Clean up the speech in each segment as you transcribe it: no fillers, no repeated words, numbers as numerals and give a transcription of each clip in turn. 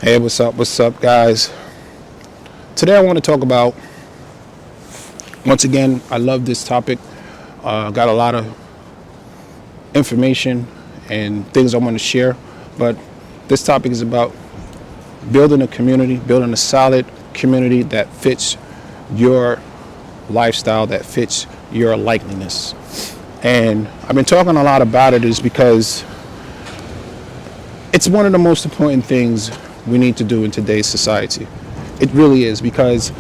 Hey, what's up, guys? Today I want to talk about, once again, I love this topic. Got a lot of information and things I want to share, but this topic is about building a community, building a solid community that fits your lifestyle, that fits your likeliness. And I've been talking a lot about it is because it's one of the most important things we need to do in today's society. It really is, because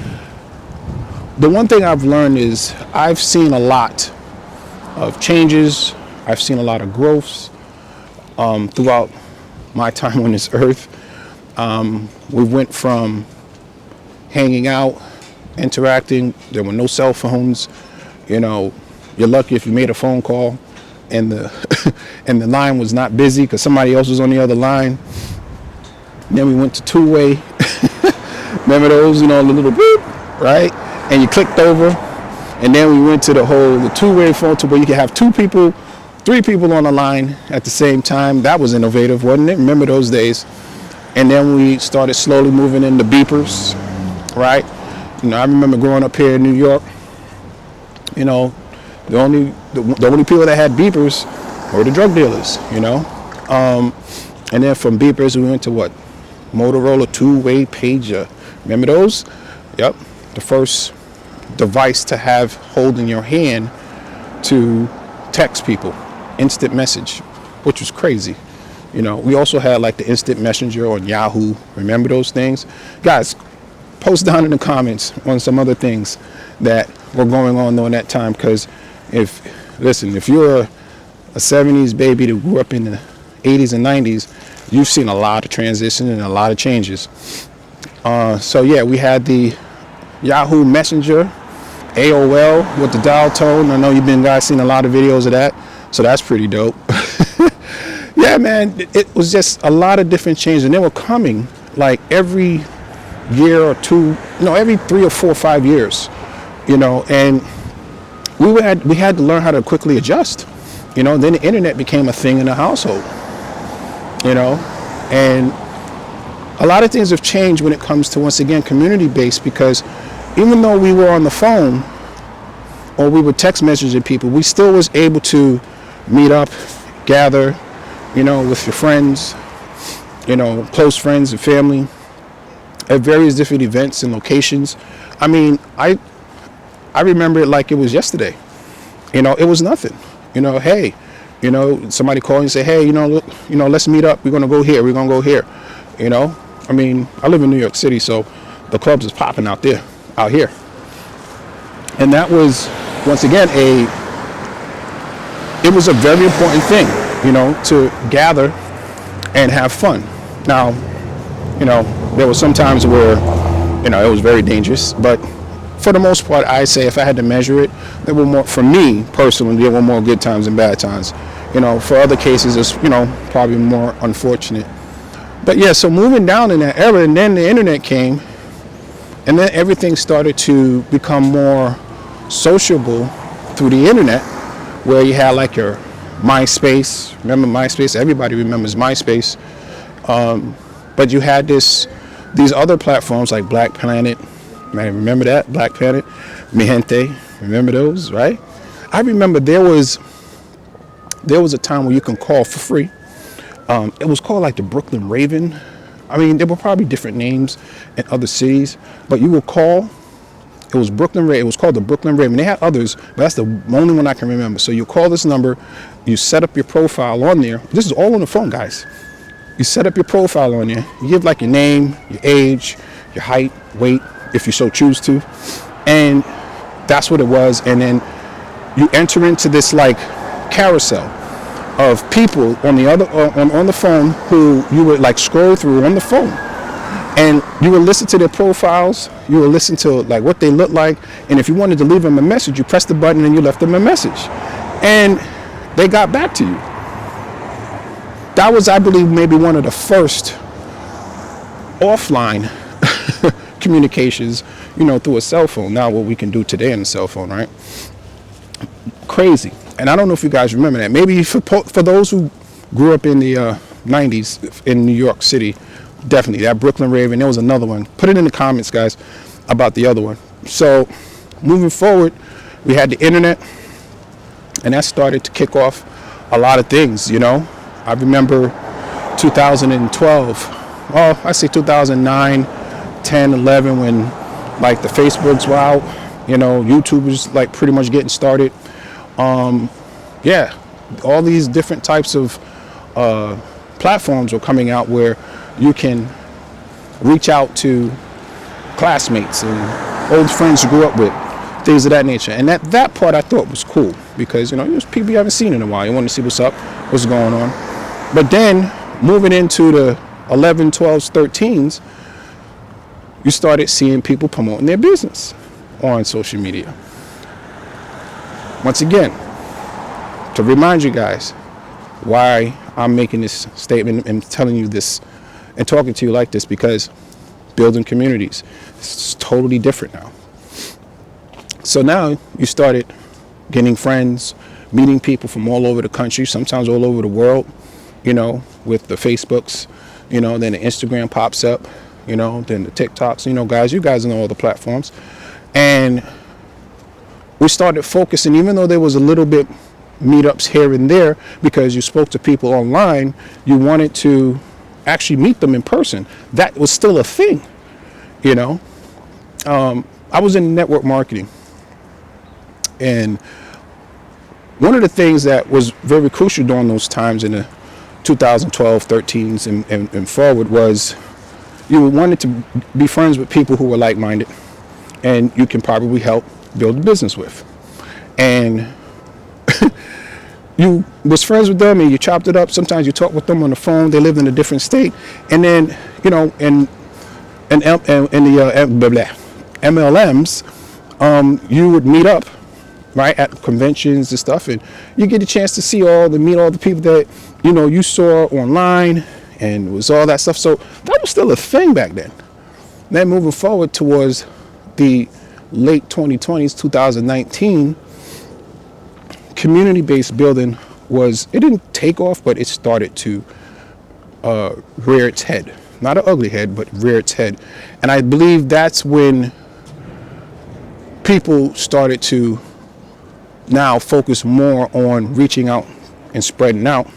the one thing I've learned is I've seen a lot of changes. I've seen a lot of growths throughout my time on this earth. We went from hanging out, interacting. There were no cell phones. You know, you're lucky if you made a phone call and the and the line was not busy because somebody else was on the other line. Then we went to two-way. Remember those, the little beep, right? And you clicked over. And then we went to the two-way phone to where you could have three people on the line at the same time. That was innovative, wasn't it? Remember those days? And then we started slowly moving into beepers, right? I remember growing up here in New York. The only people that had beepers were the drug dealers, And then from beepers, we went to what? Motorola two-way pager. Remember those? Yep. The first device to hold in your hand to text people. Instant message, which was crazy. We also had like the instant messenger on Yahoo. Remember those things? Guys, post down in the comments on some other things that were going on during that time. Because if you're a 70s baby that grew up in the 80s and 90s, you've seen a lot of transition and a lot of changes. So yeah, we had the Yahoo Messenger, AOL with the dial tone. I know you've been guys seen a lot of videos of that, so that's pretty dope. Yeah, man, it was just a lot of different changes, and they were coming like every year or two, every 3 or 4 or 5 years, and we had to learn how to quickly adjust. Then the internet became a thing in the household. And a lot of things have changed when it comes to, once again, community-based, because even though we were on the phone or we were text messaging people, we still was able to meet up, gather, with your friends, close friends and family at various different events and locations. I mean, I remember it like it was yesterday. It was nothing. Hey, somebody called and say, hey, let's meet up. We're going to go here. We're going to go here. I mean, I live in New York City, so the clubs is popping out here. And that was, once again, it was a very important thing, to gather and have fun. Now, there were some times where, it was very dangerous, but for the most part, I say if I had to measure it, there were more, for me personally, there were more good times than bad times. For other cases, it's, probably more unfortunate. But yeah, so moving down in that era, and then the internet came, and then everything started to become more sociable through the internet, where you had like your MySpace. Remember MySpace? Everybody remembers MySpace. But you had these other platforms like Black Planet. Man, remember that? Black Planet, Mi Gente. Remember those, right? I remember there was a time where you can call for free. It was called like the Brooklyn Raven. I mean, there were probably different names in other cities, but you would call. It was Brooklyn Raven. It was called the Brooklyn Raven. They had others, but that's the only one I can remember. So you call this number, you set up your profile on there. This is all on the phone, guys. You set up your profile on there. You give like your name, your age, your height, weight, if you so choose to, and that's what it was. And then you enter into this like carousel of people on the other on the phone who you would like scroll through on the phone, and you would listen to their profiles. You would listen to like what they look like, and if you wanted to leave them a message, you pressed the button and you left them a message, and they got back to you. That was, I believe, maybe one of the first offline communications, through a cell phone. Now what we can do today on a cell phone, right? Crazy. And I don't know if you guys remember that. Maybe for those who grew up in the 90s in New York City, Definitely that Brooklyn rave, and there was another one. Put it in the comments, guys, about the other one. So moving forward, we had the internet, and that started to kick off a lot of things. I remember 2012. Well, I say 2009, 10, 11, when like the Facebooks were out. YouTube was like pretty much getting started. Yeah, all these different types of platforms were coming out where you can reach out to classmates and old friends you grew up with, things of that nature. And that part I thought was cool because, there's people you haven't seen in a while. You want to see what's up, what's going on. But then moving into the 11, 12s, 13s, you started seeing people promoting their business on social media. Once again, to remind you guys why I'm making this statement and telling you this and talking to you like this, because building communities is totally different now. So now you started getting friends, meeting people from all over the country, sometimes all over the world, with the Facebooks, then the Instagram pops up, then the TikToks, guys, you guys know all the platforms. And we started focusing, even though there was a little bit meetups here and there, because you spoke to people online, you wanted to actually meet them in person. That was still a thing, I was in network marketing, and one of the things that was very crucial during those times in the 2012, 13s and forward was you wanted to be friends with people who were like-minded and you can probably help build a business with. And you was friends with them and you chopped it up. Sometimes you talked with them on the phone. They lived in a different state. And then, in the MLMs, you would meet up, right, at conventions and stuff, and you get a chance to meet all the people that, you saw online, and it was all that stuff. So that was still a thing back then. Then moving forward towards the late 2020s, 2019, community-based building it didn't take off, but it started to rear its head. Not an ugly head, but rear its head. And I believe that's when people started to now focus more on reaching out and spreading out,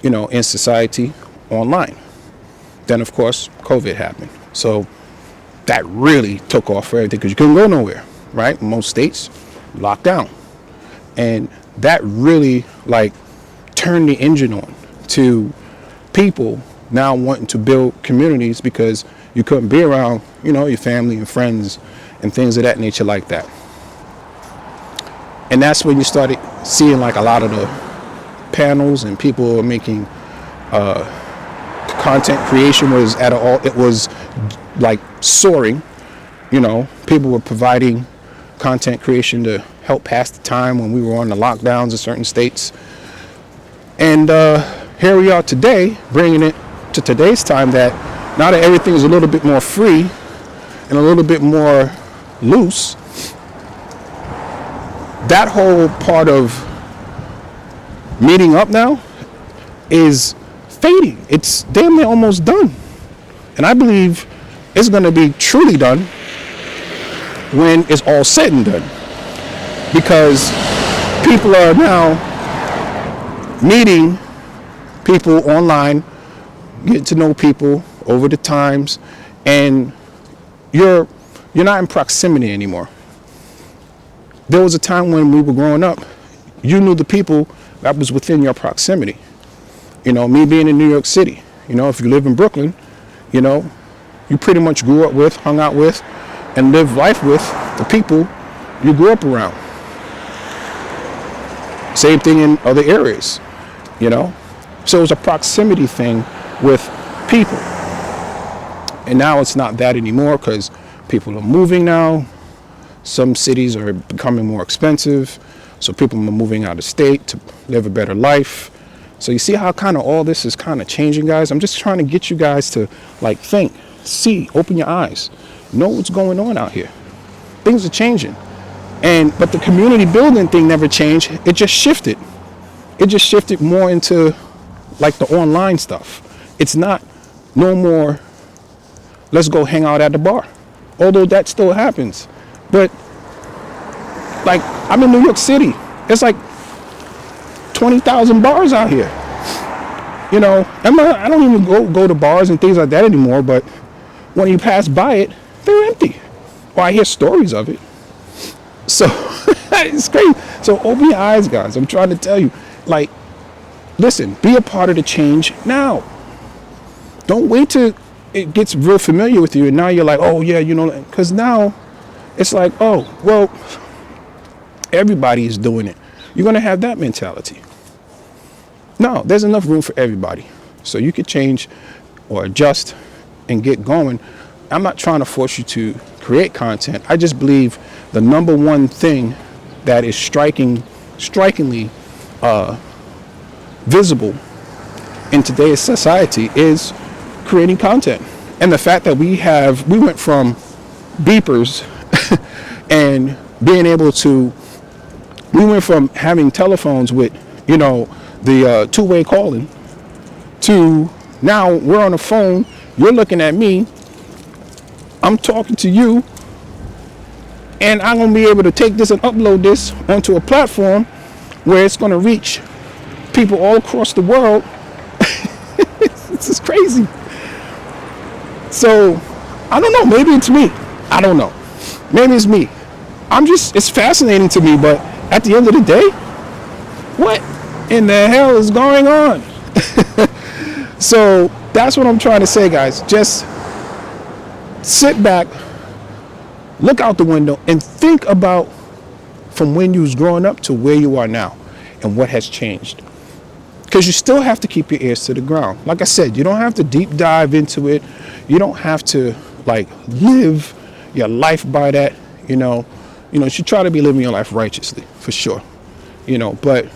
in society online. Then, of course, COVID happened. So that really took off for everything because you couldn't go nowhere, right? Most states locked down. And that really turned the engine on to people now wanting to build communities because you couldn't be around, your family and friends and things of that nature like that. And that's when you started seeing a lot of the panels and people were making content creation was it was soaring. People were providing content creation to help pass the time when we were on the lockdowns in certain states. And here we are today, bringing it to today's time that now that everything is a little bit more free and a little bit more loose, that whole part of meeting up now is fading. It's damn near almost done. And I believe it's going to be truly done when it's all said and done. Because people are now meeting people online, getting to know people over the times, and you're not in proximity anymore. There was a time when we were growing up, you knew the people that was within your proximity. Me being in New York City, if you live in Brooklyn, you pretty much grew up with, hung out with, and lived life with the people you grew up around. Same thing in other areas, So it was a proximity thing with people. And now it's not that anymore because people are moving now. Some cities are becoming more expensive, so people are moving out of state to live a better life. So you see how kind of all this is kind of changing, guys? I'm just trying to get you guys to think, see, open your eyes, know what's going on out here. Things are changing. But the community building thing never changed. It just shifted. It just shifted more into the online stuff. It's not No more, let's go hang out at the bar. Although that still happens. But like, I'm in New York City. It's like 20,000 bars out here. You know, I don't even go to bars and things like that anymore, but when you pass by it, they're empty. Or I hear stories of it. So it's crazy. So open your eyes, guys. I'm trying to tell you, like, listen, be a part of the change now. Don't wait till it gets real familiar with you and now you're like, oh yeah, you know, because now it's like, oh, well, everybody is doing it. You're going to have that mentality. No, there's enough room for everybody. So you could change or adjust and get going. I'm not trying to force you to create content. I just believe the number one thing that is strikingly visible in today's society is creating content. And the fact that we went from beepers and being able to, we went from having telephones with, you know, the two-way calling to now we're on the phone, you're looking at me, I'm talking to you, and I'm going to be able to take this and upload this onto a platform where it's going to reach people all across the world. This is crazy. So, I don't know. Maybe it's me. I don't know. Maybe it's me. It's fascinating to me, but at the end of the day, what in the hell is going on? So, that's what I'm trying to say, guys. Just sit back, look out the window, and think about from when you was growing up to where you are now and what has changed. Because you still have to keep your ears to the ground. Like I said, you don't have to deep dive into it. You don't have to like live your life by that. You should try to be living your life righteously for sure. But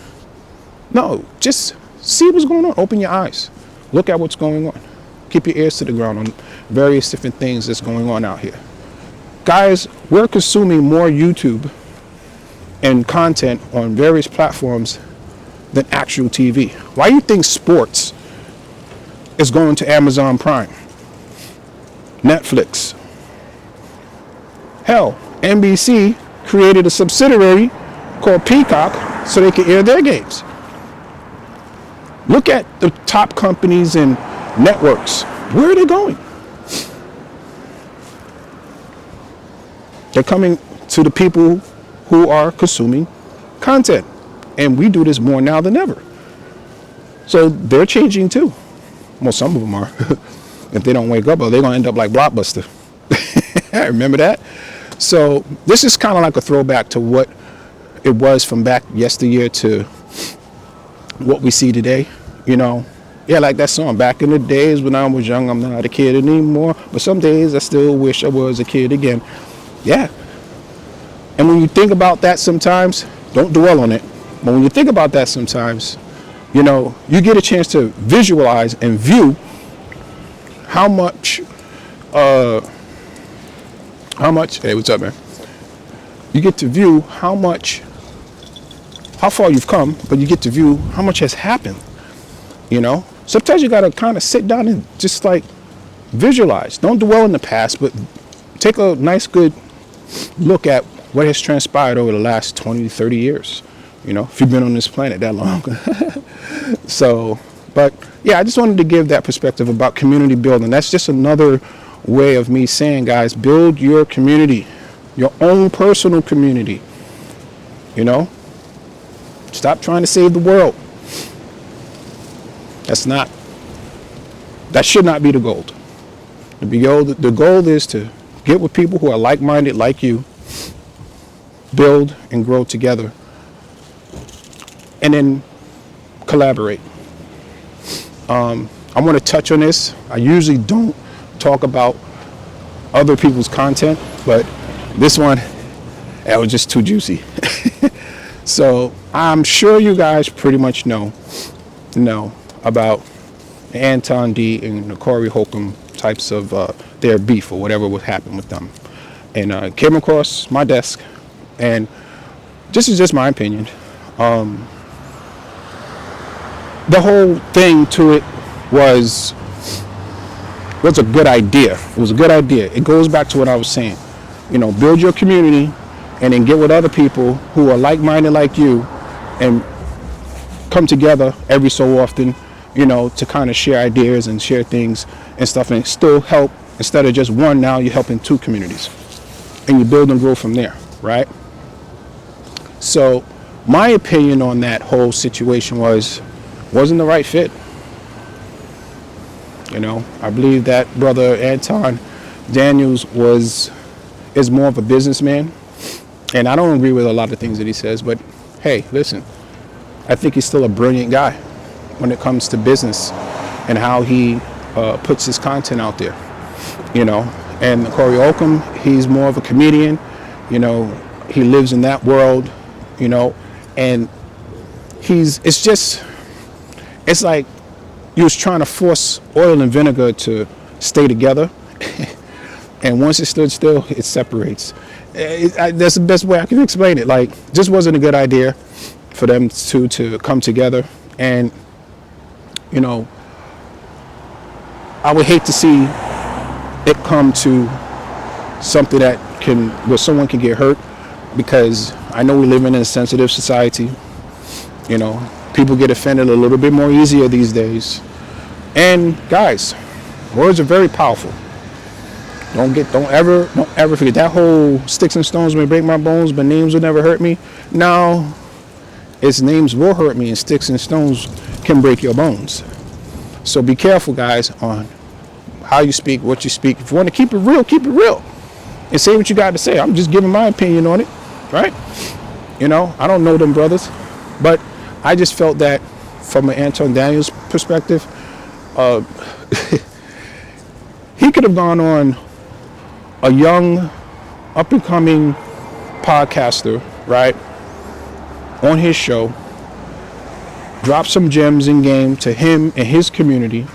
no, just see what's going on. Open your eyes. Look at what's going on. Keep your ears to the ground on various different things that's going on out here. Guys, we're consuming more YouTube and content on various platforms than actual TV. Why do you think sports is going to Amazon Prime, Netflix? Hell, NBC created a subsidiary called Peacock so they could air their games. Look at the top companies and networks. Where are they going? They're coming to the people who are consuming content. And we do this more now than ever. So they're changing too. Well, some of them are. If they don't wake up, they're going to end up like Blockbuster. Remember that? So this is kind of like a throwback to what it was from back yesteryear to what we see today. Yeah, like that song, back in the days when I was young, I'm not a kid anymore. But some days I still wish I was a kid again. Yeah. And when you think about that sometimes, don't dwell on it. But when you think about that sometimes, you get a chance to visualize and view how much, hey, what's up, man? You get to view how far you've come, but you get to view how much has happened, Sometimes you got to kind of sit down and just like visualize. Don't dwell in the past, but take a nice, good look at what has transpired over the last 20, 30 years. If you've been on this planet that long. So, but yeah, I just wanted to give that perspective about community building. That's just another way of me saying, guys, build your community, your own personal community. Stop trying to save the world. That should not be the goal. The goal is to get with people who are like-minded like you, build and grow together, and then collaborate. I want to touch on this. I usually don't talk about other people's content, but this one, it was just too juicy. So I'm sure you guys pretty much know about Anton D and the Corey Holcomb types of their beef or whatever would happen with them. And came across my desk, and this is just my opinion. The whole thing to it was was a good idea. It was a good idea. It goes back to what I was saying. Build your community and then get with other people who are like-minded like you and come together every so often, to kind of share ideas and share things and stuff and still help. Instead of just one, now you're helping two communities and you build and grow from there, right? So my opinion on that whole situation wasn't the right fit. I believe that brother Anton Daniels is more of a businessman, and I don't agree with a lot of things that he says, but hey, listen, I think he's still a brilliant guy when it comes to business and how he puts his content out there, and Corey Holcomb, he's more of a comedian, he lives in that world, and it's like you was trying to force oil and vinegar to stay together. And once it stood still, it separates. That's the best way I can explain it. Like, just wasn't a good idea for them to come together. And, I would hate to see it come to something where someone can get hurt, because I know we live in a sensitive society. People get offended a little bit more easier these days. And guys, words are very powerful. Don't ever forget that whole sticks and stones may break my bones, but names will never hurt me. Now, its names will hurt me, and sticks and stones can break your bones. So be careful, guys, on how you speak, what you speak. If you want to keep it real, and say what you got to say. I'm just giving my opinion on it, right? I don't know them brothers, but I just felt that from an Anton Daniels perspective, he could have gone on a young, up-and-coming podcaster, right, on his show, drop some gems in game to him and his community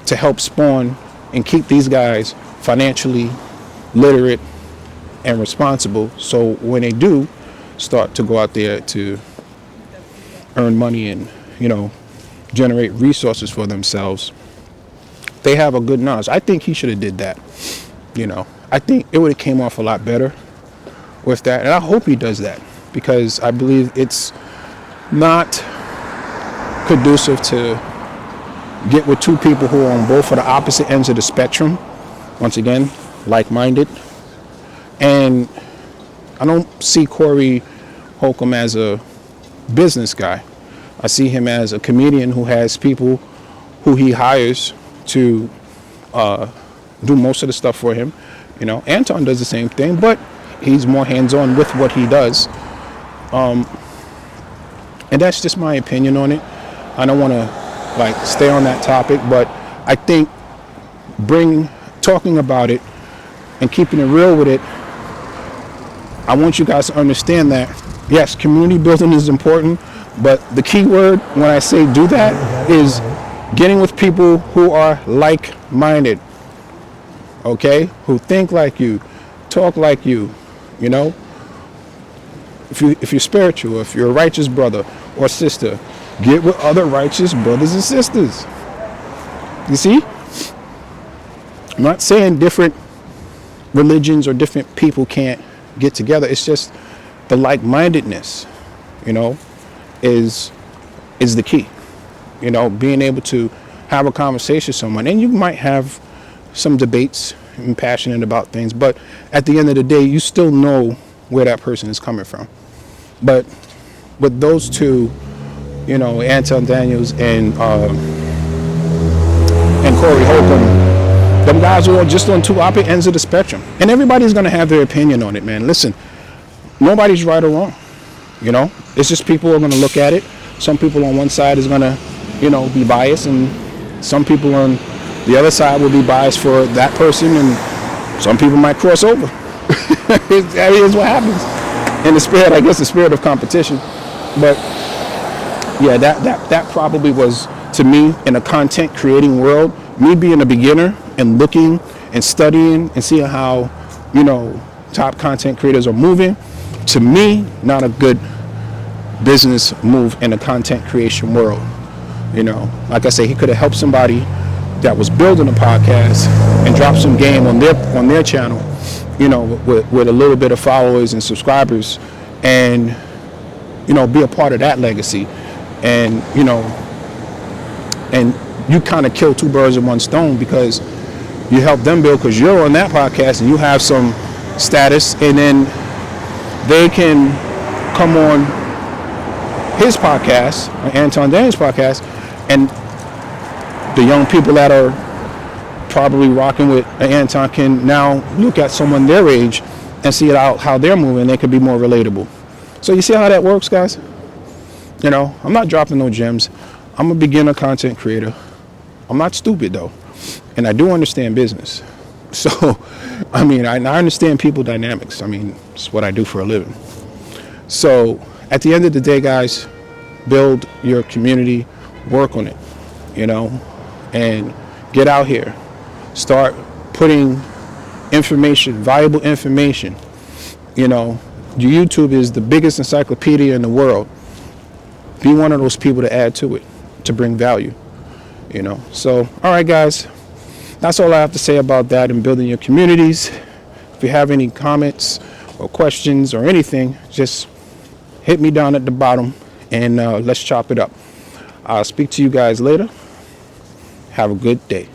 to help spawn and keep these guys financially literate and responsible, so when they do start to go out there to earn money and generate resources for themselves, they have a good knowledge. I think he should have did that. I think it would have came off a lot better with that, and I hope he does that, because I believe it's not conducive to get with two people who are on both of the opposite ends of the spectrum, once again, like-minded. And I don't see Corey Holcomb as a business guy. I see him as a comedian who has people who he hires to do most of the stuff for him. Anton does the same thing, but he's more hands-on with what he does. And that's just my opinion on it. I don't want to stay on that topic, but I think talking about it and keeping it real with it, I want you guys to understand that, yes, community building is important, but the key word when I say do that is getting with people who are like-minded, okay? Who think like you, talk like you, If you're spiritual, if you're a righteous brother or sister, get with other righteous brothers and sisters. You see? I'm not saying different religions or different people can't get together. It's just the like-mindedness, is the key. Being able to have a conversation with someone, and you might have some debates and passionate about things, but at the end of the day, you still know where that person is coming from. But with those two, Anton Daniels and Corey Holcomb, them guys are just on two opposite ends of the spectrum, and everybody's gonna have their opinion on it, man. Listen, nobody's right or wrong. It's just people are gonna look at it. Some people on one side is gonna, be biased, and some people on the other side will be biased for that person, and some people might cross over. That is what happens in the spirit, I guess, the spirit of competition. But yeah, that probably was, to me, in a content creating world, me being a beginner and looking and studying and seeing how, top content creators are moving, to me, not a good business move in the content creation world. Like I say, he could have helped somebody that was building a podcast and drop some game on their channel, you know, with a little bit of followers and subscribers, and you know, be a part of that legacy, and you know, and you kind of kill two birds with one stone, because you help them build, because you're on that podcast and you have some status, and then they can come on his podcast, Anton Daniels' podcast, and the young people that are probably rocking with Anton can now look at someone their age and see how they're moving. They could be more relatable. So you see how that works, guys? You know, I'm not dropping no gems. I'm a beginner content creator. I'm not stupid though, and I do understand business. So, I mean, I understand people dynamics. I mean, it's what I do for a living. So, at the end of the day, guys, build your community, work on it, you know, and get out here. Start putting information, valuable information. You know, YouTube is the biggest encyclopedia in the world. Be one of those people to add to it, to bring value, you know. So, all right, guys, that's all I have to say about that and building your communities. If you have any comments or questions or anything, just hit me down at the bottom and let's chop it up. I'll speak to you guys later. Have a good day.